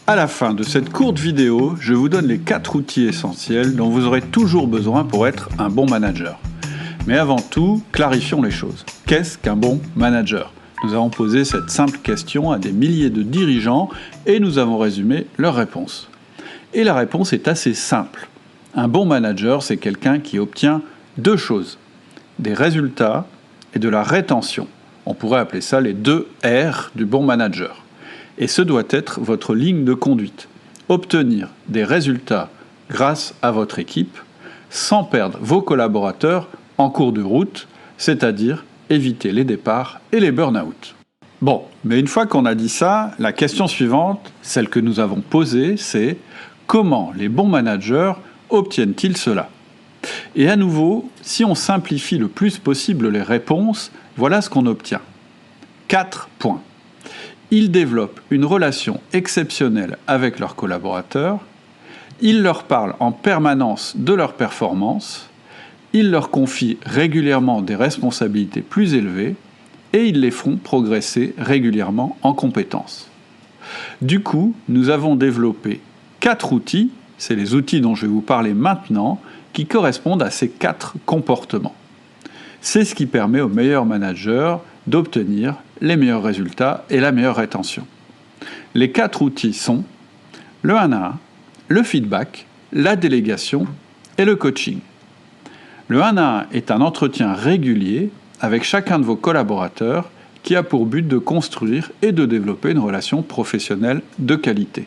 À la fin de cette courte vidéo, je vous donne les 4 outils essentiels dont vous aurez toujours besoin pour être un bon manager. Mais avant tout, clarifions les choses. Qu'est-ce qu'un bon manager ? Nous avons posé cette simple question à des milliers de dirigeants et nous avons résumé leurs réponses. Et la réponse est assez simple. Un bon manager, c'est quelqu'un qui obtient 2 choses. Des résultats et de la rétention. On pourrait appeler ça les 2 R du bon manager. Et ce doit être votre ligne de conduite. Obtenir des résultats grâce à votre équipe, sans perdre vos collaborateurs en cours de route, c'est-à-dire éviter les départs et les burn-out. Bon, mais une fois qu'on a dit ça, la question suivante, celle que nous avons posée, c'est comment les bons managers obtiennent-ils cela ? Et à nouveau, si on simplifie le plus possible les réponses, voilà ce qu'on obtient. 4 points. Ils développent une relation exceptionnelle avec leurs collaborateurs, ils leur parlent en permanence de leur performance, ils leur confient régulièrement des responsabilités plus élevées et ils les font progresser régulièrement en compétences. Du coup, nous avons développé 4 outils, c'est les outils dont je vais vous parler maintenant, qui correspondent à ces 4 comportements. C'est ce qui permet aux meilleurs managers d'obtenir les meilleurs résultats et la meilleure rétention. Les 4 outils sont le 1 à 1, le feedback, la délégation et le coaching. Le 1 à 1 est un entretien régulier avec chacun de vos collaborateurs qui a pour but de construire et de développer une relation professionnelle de qualité.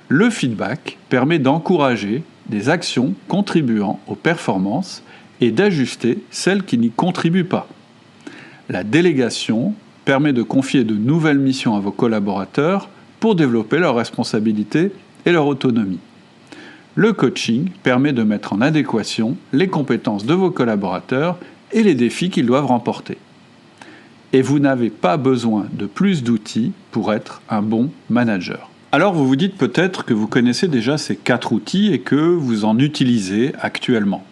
Le feedback permet d'encourager des actions contribuant aux performances et d'ajuster celles qui n'y contribuent pas. La délégation permet de confier de nouvelles missions à vos collaborateurs pour développer leurs responsabilités et leur autonomie. Le coaching permet de mettre en adéquation les compétences de vos collaborateurs et les défis qu'ils doivent remporter. Et vous n'avez pas besoin de plus d'outils pour être un bon manager. Alors vous vous dites peut-être que vous connaissez déjà ces 4 outils et que vous en utilisez actuellement.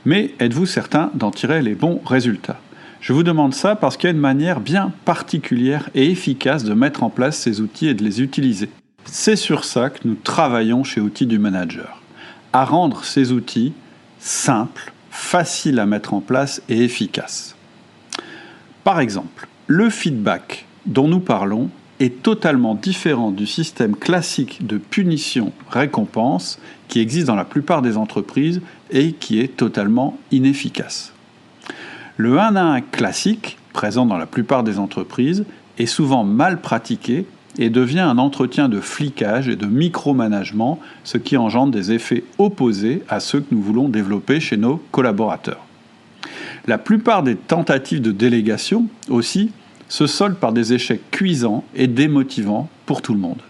Mais êtes-vous certain d'en tirer les bons résultats ? Je vous demande ça parce qu'il y a une manière bien particulière et efficace de mettre en place ces outils et de les utiliser. C'est sur ça que nous travaillons chez Outils du Manager, à rendre ces outils simples, faciles à mettre en place et efficaces. Par exemple, le feedback dont nous parlons est totalement différent du système classique de punition-récompense qui existe dans la plupart des entreprises et qui est totalement inefficace. Le 1 à 1 classique, présent dans la plupart des entreprises, est souvent mal pratiqué et devient un entretien de flicage et de micromanagement, ce qui engendre des effets opposés à ceux que nous voulons développer chez nos collaborateurs. La plupart des tentatives de délégation, aussi, se soldent par des échecs cuisants et démotivants pour tout le monde.